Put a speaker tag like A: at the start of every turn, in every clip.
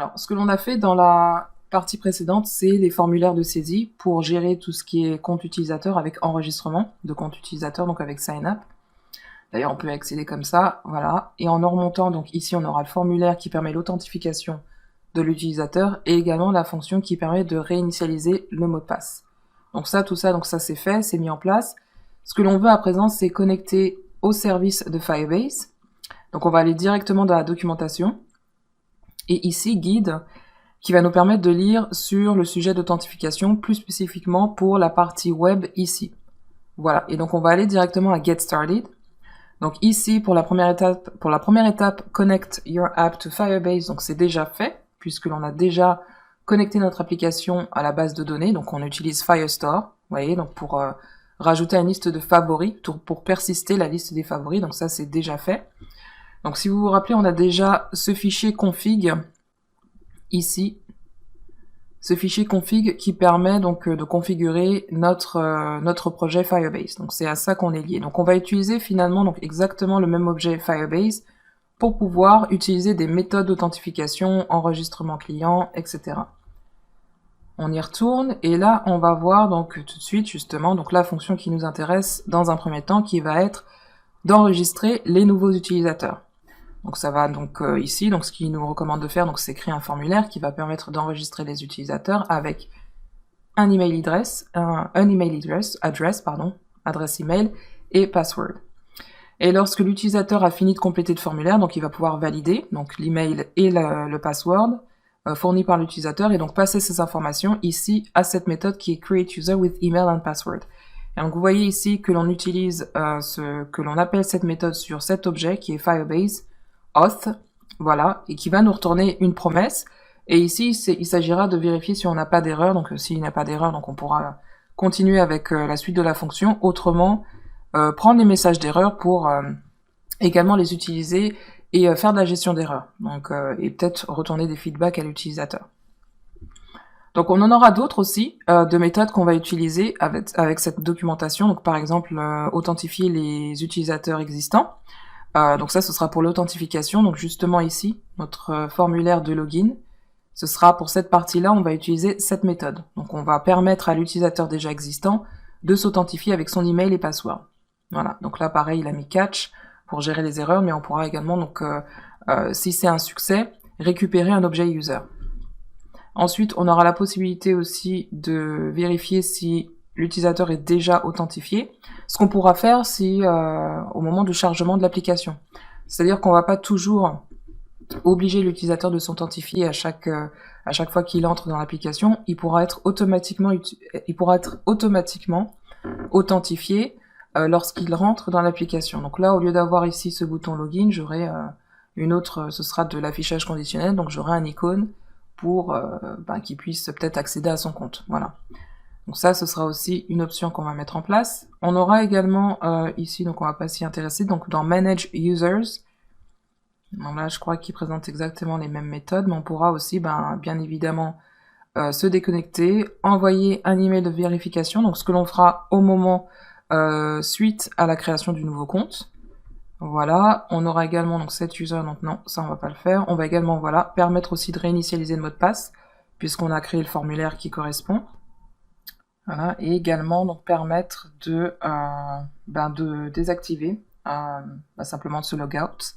A: Alors, ce que l'on a fait dans la partie précédente, c'est les formulaires de saisie pour gérer tout ce qui est compte utilisateur avec enregistrement de compte utilisateur, donc avec sign up. D'ailleurs, on peut y accéder comme ça, voilà. Et en remontant, donc ici, on aura le formulaire qui permet l'authentification de l'utilisateur et également la fonction qui permet de réinitialiser le mot de passe. Donc ça, tout ça, donc ça c'est fait, c'est mis en place. Ce que l'on veut à présent, c'est connecter au service de Firebase. Donc on va aller directement dans la documentation. Et ici, guide, qui va nous permettre de lire sur le sujet d'authentification, plus spécifiquement pour la partie web ici. Voilà, et donc on va aller directement à Get Started. Donc ici, pour la première étape, Connect your app to Firebase, donc c'est déjà fait, puisque l'on a déjà connecté notre application à la base de données, donc on utilise Firestore, vous voyez, donc pour rajouter une liste de favoris, pour persister la liste des favoris, donc ça c'est déjà fait. Donc si vous vous rappelez, on a déjà ce fichier config, ici, ce fichier config qui permet donc de configurer notre projet Firebase. Donc c'est à ça qu'on est lié. Donc on va utiliser finalement donc exactement le même objet Firebase pour pouvoir utiliser des méthodes d'authentification, enregistrement client, etc. On y retourne et là on va voir donc tout de suite justement donc la fonction qui nous intéresse dans un premier temps qui va être d'enregistrer les nouveaux utilisateurs. Donc ça va donc ici, donc ce qu'il nous recommande de faire, donc c'est créer un formulaire qui va permettre d'enregistrer les utilisateurs avec un email adresse, adresse email et password. Et lorsque l'utilisateur a fini de compléter le formulaire, donc il va pouvoir valider donc l'email et le password fournis par l'utilisateur et donc passer ces informations ici à cette méthode qui est create user with email and password. Et donc vous voyez ici que l'on utilise que l'on appelle cette méthode sur cet objet qui est Firebase auth, voilà, et qui va nous retourner une promesse. Et ici, il s'agira de vérifier si on n'a pas d'erreur. Donc s'il n'y a pas d'erreur, donc on pourra continuer avec la suite de la fonction. Autrement, prendre les messages d'erreur pour également les utiliser et faire de la gestion d'erreurs. Donc et peut-être retourner des feedbacks à l'utilisateur. Donc on en aura d'autres aussi, de méthodes qu'on va utiliser avec cette documentation. Donc par exemple, authentifier les utilisateurs existants. Donc ça, ce sera pour l'authentification. Donc justement ici, notre formulaire de login, ce sera pour cette partie-là, on va utiliser cette méthode. Donc on va permettre à l'utilisateur déjà existant de s'authentifier avec son email et password. Voilà, donc là pareil, il a mis catch pour gérer les erreurs, mais on pourra également, donc si c'est un succès, récupérer un objet user. Ensuite, on aura la possibilité aussi de vérifier si l'utilisateur est déjà authentifié, ce qu'on pourra faire si au moment du chargement de l'application. C'est-à-dire qu'on va pas toujours obliger l'utilisateur de s'authentifier à chaque fois qu'il entre dans l'application. Il pourra être automatiquement authentifié lorsqu'il rentre dans l'application. Donc là, au lieu d'avoir ici ce bouton login, j'aurai une autre, ce sera de l'affichage conditionnel, donc j'aurai un icône pour qu'il puisse peut-être accéder à son compte. Voilà. Donc ça, ce sera aussi une option qu'on va mettre en place. On aura également ici, donc on va pas s'y intéresser, donc dans Manage Users, donc là je crois qu'il présente exactement les mêmes méthodes, mais on pourra aussi bien évidemment se déconnecter, envoyer un email de vérification, donc ce que l'on fera au moment suite à la création du nouveau compte. Voilà, on aura également donc set user, donc non, ça on va pas le faire. On va également permettre aussi de réinitialiser le mot de passe, puisqu'on a créé le formulaire qui correspond. Voilà, et également donc permettre de désactiver simplement ce logout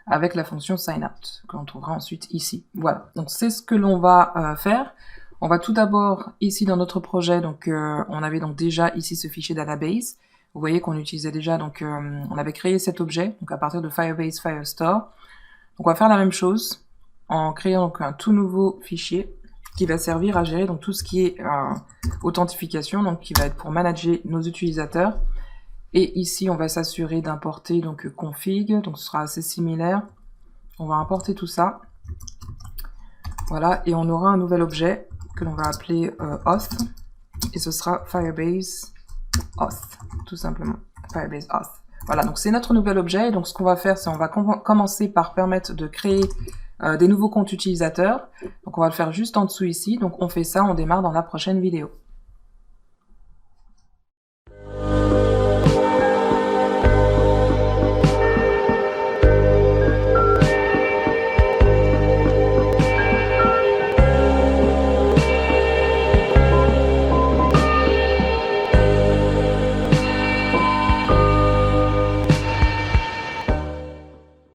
A: avec la fonction sign out que l'on trouvera ensuite ici. Voilà, donc c'est ce que l'on va faire. On va tout d'abord ici dans notre projet, donc on avait donc déjà ici ce fichier database. Vous voyez qu'on utilisait déjà, donc on avait créé cet objet donc à partir de Firebase Firestore. Donc on va faire la même chose en créant donc un tout nouveau fichier qui va servir à gérer donc tout ce qui est authentification, donc qui va être pour manager nos utilisateurs. Et ici, on va s'assurer d'importer donc config, donc ce sera assez similaire. On va importer tout ça. Voilà, et on aura un nouvel objet que l'on va appeler auth, et ce sera Firebase auth, tout simplement. Firebase auth. Voilà, donc c'est notre nouvel objet. Donc ce qu'on va faire, c'est on va commencer par permettre de créer des nouveaux comptes utilisateurs. Donc on va le faire juste en dessous ici. Donc on fait ça, on démarre dans la prochaine vidéo.